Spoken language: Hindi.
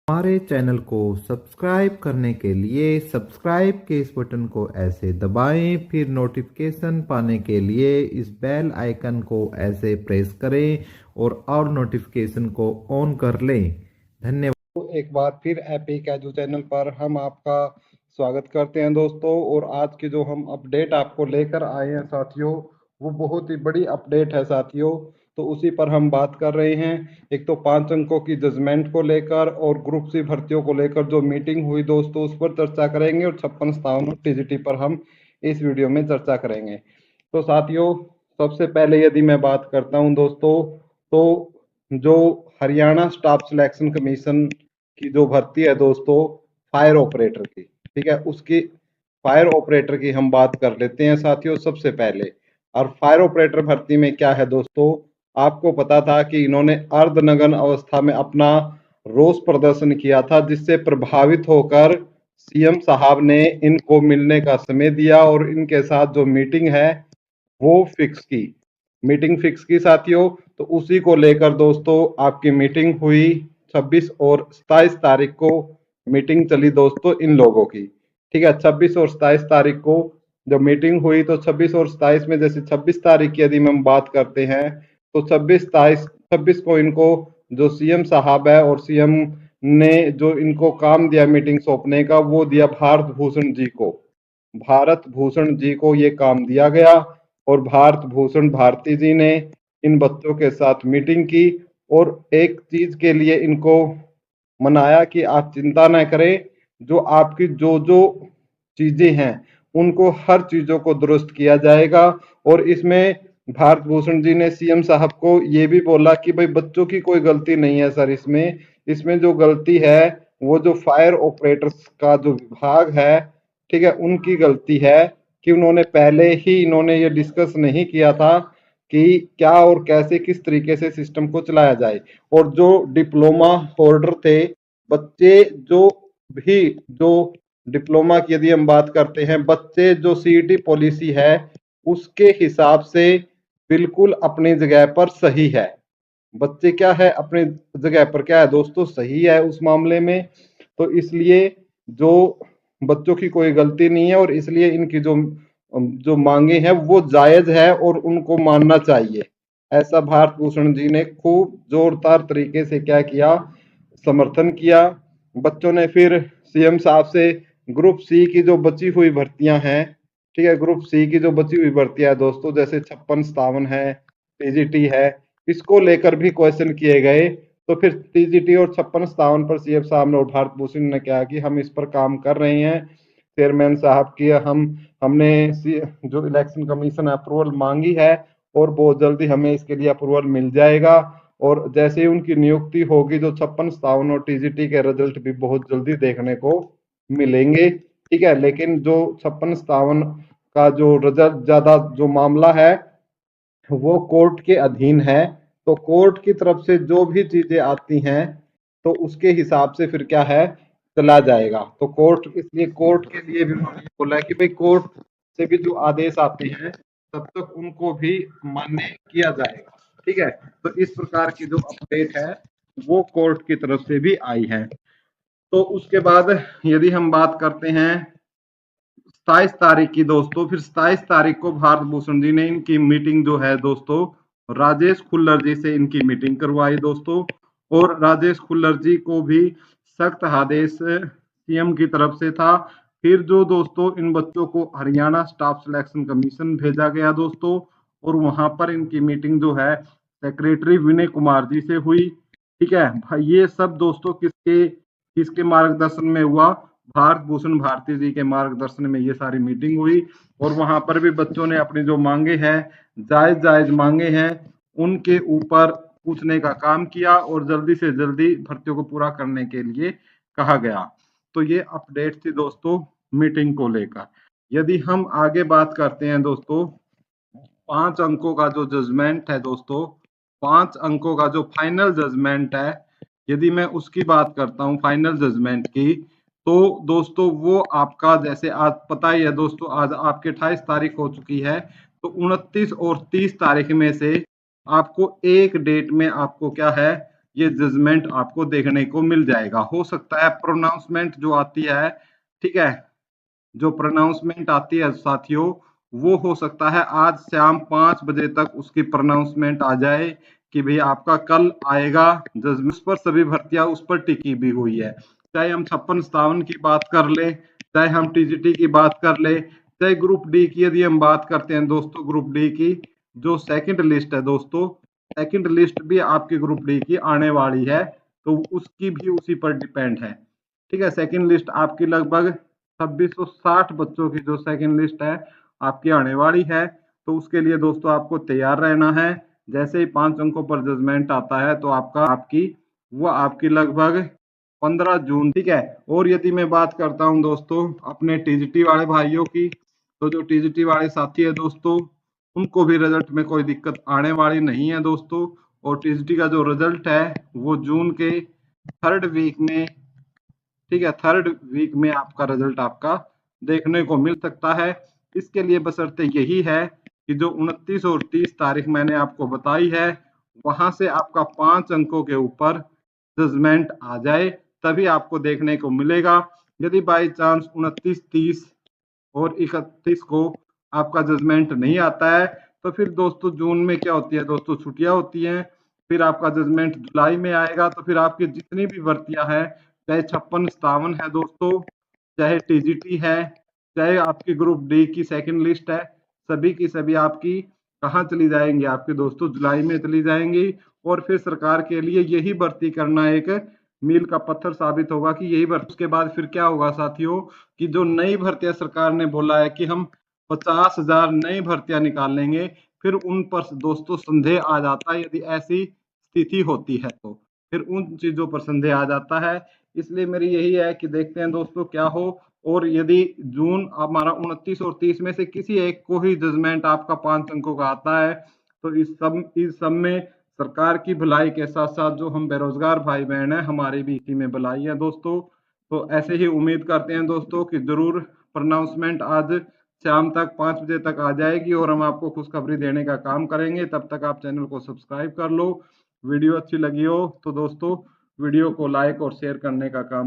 हमारे चैनल को सब्सक्राइब करने के लिए सब्सक्राइब के इस बटन को ऐसे दबाएं, फिर नोटिफिकेशन पाने के लिए इस बेल आइकन को ऐसे प्रेस करें और नोटिफिकेशन को ऑन कर लें। धन्यवाद। तो एक बार फिर एपिक एजू चैनल पर हम आपका स्वागत करते हैं दोस्तों। और आज की जो हम अपडेट आपको लेकर आए हैं साथियों, वो बहुत ही बड़ी अपडेट है साथियों। तो उसी पर हम बात कर रहे हैं। एक तो 5 अंकों की जजमेंट को लेकर और ग्रुप सी भर्तियों को लेकर जो मीटिंग हुई दोस्तों, उस पर चर्चा करेंगे और 56 57 टीजीटी पर हम इस वीडियो में चर्चा करेंगे। तो साथियों, सबसे पहले यदि मैं बात करता हूं दोस्तों, तो जो हरियाणा स्टाफ सिलेक्शन कमीशन की जो भर्ती है दोस्तों, फायर ऑपरेटर की, ठीक है, उसकी फायर ऑपरेटर की हम बात कर लेते हैं साथियों सबसे पहले। और फायर ऑपरेटर भर्ती में क्या है दोस्तों, आपको पता था कि इन्होंने अर्धनग्न अवस्था में अपना रोष प्रदर्शन किया था, जिससे प्रभावित होकर सीएम साहब ने इनको मिलने का समय दिया और इनके साथ जो मीटिंग है वो फिक्स की, मीटिंग फिक्स की साथियों। तो उसी को लेकर दोस्तों आपकी मीटिंग हुई 26 और 27 तारीख को मीटिंग चली दोस्तों इन लोगों की, ठीक है। 26 और 27 तारीख को जब मीटिंग हुई, तो 26 और 27 में जैसे 26 तारीख की यदि हम बात करते हैं, तो 26 को इनको जो सीएम साहब है और सीएम ने जो इनको काम दिया मीटिंग सौंपने का, वो दिया भारत भूषण जी को। भारत भूषण जी को ये काम दिया गया और भारत भूषण भारती जी ने इन बच्चों के साथ मीटिंग की और एक चीज के लिए इनको मनाया कि आप चिंता न करें, जो आपकी जो जो चीजें हैं उनको हर चीजों को दुरुस्त किया जाएगा। और इसमें भारत भूषण जी ने सीएम साहब को ये भी बोला कि भाई बच्चों की कोई गलती नहीं है सर, इसमें इसमें जो गलती है वो जो फायर ऑपरेटर्स का जो विभाग है, ठीक है, उनकी गलती है कि उन्होंने पहले ही इन्होंने ये डिस्कस नहीं किया था कि क्या और कैसे किस तरीके से सिस्टम को चलाया जाए। और जो डिप्लोमा होल्डर थे बच्चे, जो डिप्लोमा की यदि हम बात करते हैं, बच्चे जो सीईटी पॉलिसी है उसके हिसाब से बिल्कुल अपनी जगह पर सही है। बच्चे क्या है अपनी जगह पर क्या है दोस्तों, सही है उस मामले में। तो इसलिए जो बच्चों की कोई गलती नहीं है और इसलिए इनकी जो जो मांगे हैं वो जायज है और उनको मानना चाहिए। ऐसा भारत भूषण जी ने खूब जोरदार तरीके से क्या किया, समर्थन किया। बच्चों ने फिर सीएम साहब से ग्रुप सी की जो बची हुई भर्तियां हैं, ठीक है, ग्रुप सी की जो बची हुई भर्तियां है दोस्तों, जैसे 56 57 है, टीजीटी है, इसको लेकर भी क्वेश्चन किए गए। तो फिर टीजीटी और 56 57 पर सीएम साहब ने और भारत भूषण ने कहा कि हम इस पर काम कर रहे हैं। चेयरमैन साहब की हमने जो इलेक्शन कमीशन अप्रूवल मांगी है और बहुत जल्दी हमें इसके लिए अप्रूवल मिल जाएगा। और जैसे ही उनकी नियुक्ति होगी, जो 56 57 और टीजीटी के रिजल्ट भी बहुत जल्दी देखने को मिलेंगे, ठीक है। लेकिन जो 56 57 का जो रिजल्ट ज्यादा जो मामला है वो कोर्ट के अधीन है। तो कोर्ट की तरफ से जो भी चीजें आती हैं तो उसके हिसाब से फिर क्या है, चला जाएगा। तो कोर्ट, इसलिए कोर्ट के लिए भी उन्होंने बोला है कि भाई कोर्ट से भी जो आदेश आते हैं तब तक उनको भी मान्य किया जाएगा, ठीक है। तो इस प्रकार की जो अपडेट है वो कोर्ट की तरफ से भी आई है। तो उसके बाद यदि हम बात करते हैं 27 तारीख की दोस्तों, फिर 27 तारीख को भारत भूषण जी ने इनकी मीटिंग जो है दोस्तों राजेश खुल्लर जी से इनकी मीटिंग करवाई दोस्तों। और राजेश खुल्लर जी को भी सख्त आदेश सीएम की तरफ से था। फिर जो दोस्तों इन बच्चों को हरियाणा स्टाफ सिलेक्शन कमीशन भेजा गया दोस्तों, और वहां पर इनकी मीटिंग जो है सेक्रेटरी विनय कुमार जी से हुई, ठीक है भाई। ये सब दोस्तों किसके किसके मार्गदर्शन में हुआ, भारत भूषण भारती जी के मार्गदर्शन में ये सारी मीटिंग हुई। और वहां पर भी बच्चों ने अपनी जो मांगे हैं, जायज जायज मांगे हैं, उनके ऊपर पूछने का काम किया और जल्दी से जल्दी भर्तियों को पूरा करने के लिए कहा गया। तो ये अपडेट थी दोस्तों मीटिंग को लेकर। यदि हम आगे बात करते हैं दोस्तों, 5 अंकों का जो जजमेंट है दोस्तों, 5 अंकों का जो फाइनल जजमेंट है, यदि मैं उसकी बात करता हूं फाइनल जजमेंट की, तो दोस्तों वो आपका जैसे आज पता ही है दोस्तों, आज आपके 28 तारीख हो चुकी है। तो 29 और 30 तारीख में से आपको एक डेट में आपको क्या है, ये जजमेंट आपको देखने को मिल जाएगा। हो सकता है प्रोनाउंसमेंट जो आती है, ठीक है, जो प्रोनाउंसमेंट आती है साथियों, वो हो सकता है आज शाम 5 बजे तक उसकी प्रोनाउंसमेंट आ जाए कि भाई आपका कल आएगा जजमेंट। उस पर सभी भर्तियां उस पर टिकी भी हुई है, चाहे हम 56-57 की बात कर ले, चाहे हम टीजीटी की बात कर ले, चाहे ग्रुप डी की यदि हम बात करते हैं दोस्तों, ग्रुप डी की जो सेकंड लिस्ट है दोस्तों, सेकंड लिस्ट भी आपकी ग्रुप डी की आने वाली है, तो उसकी भी उसी पर डिपेंड है। ठीक है, सेकंड लिस्ट आपकी लगभग 2660 बच्चों की जो सेकंड लिस्ट है आपकी आने वाली है, तो उसके लिए दोस्तों आपको तैयार रहना है। जैसे ही 5 अंकों पर जजमेंट आता है तो आपकी लगभग 15 जून, ठीक है। और यदि मैं बात करता हूं दोस्तों अपने टीजीटी वाले भाइयों की, तो जो टीजीटी वाले साथी है दोस्तों, उनको भी रिजल्ट में कोई दिक्कत आने वाली नहीं है दोस्तों। और टीजीटी का जो रिजल्ट है वो जून के 3rd वीक में, ठीक है, 3rd वीक में आपका रिजल्ट आपका देखने को मिल सकता है। इसके लिए बशर्ते यही है कि जो 29 और 30 तारीख मैंने आपको बताई है, वहां से आपका 5 अंकों के ऊपर जजमेंट आ जाए, तभी आपको देखने को मिलेगा। यदि बाई चांस 29, 30 और 31 को आपका जजमेंट नहीं आता है, तो फिर दोस्तों जून में क्या होती है दोस्तों, छुट्टियां होती हैं। फिर आपका जजमेंट जुलाई में आएगा, तो फिर आपकी जितनी भी भर्तियां हैं, चाहे 56-57 है दोस्तों, चाहे टीजीटी है, चाहे आपकी ग्रुप डी की सेकंड लिस्ट है, सभी की सभी आपकी कहाँ चली जाएंगी, आपके दोस्तों जुलाई में चली जाएंगी। और फिर सरकार के लिए यही भर्ती करना एक मील का पत्थर साबित होगा कि यही भर्ती। उसके बाद फिर क्या होगा साथियों कि जो नई भर्तियां सरकार ने बोला है कि हम 50,000 नई भर्तियां निकाल लेंगे, फिर उन पर दोस्तों संदेह आ जाता है। यदि ऐसी स्थिति होती है तो फिर उन चीजों पर संदेह आ जाता है। इसलिए मेरी यही है कि देखते हैं दोस्तों क्या हो। और यदि जून हमारा 29 और 30 में से किसी एक को ही जजमेंट आपका 5 अंकों का आता है, तो इस सब में सरकार की भलाई के साथ साथ जो हम बेरोजगार भाई बहन हैं, हमारी भी इसी में भलाई है दोस्तों। तो ऐसे ही उम्मीद करते हैं दोस्तों कि जरूर प्रोनाउंसमेंट आज शाम तक 5 बजे तक आ जाएगी और हम आपको खुशखबरी देने का काम करेंगे। तब तक आप चैनल को सब्सक्राइब कर लो। वीडियो अच्छी लगी हो तो दोस्तों वीडियो को लाइक और शेयर करने का काम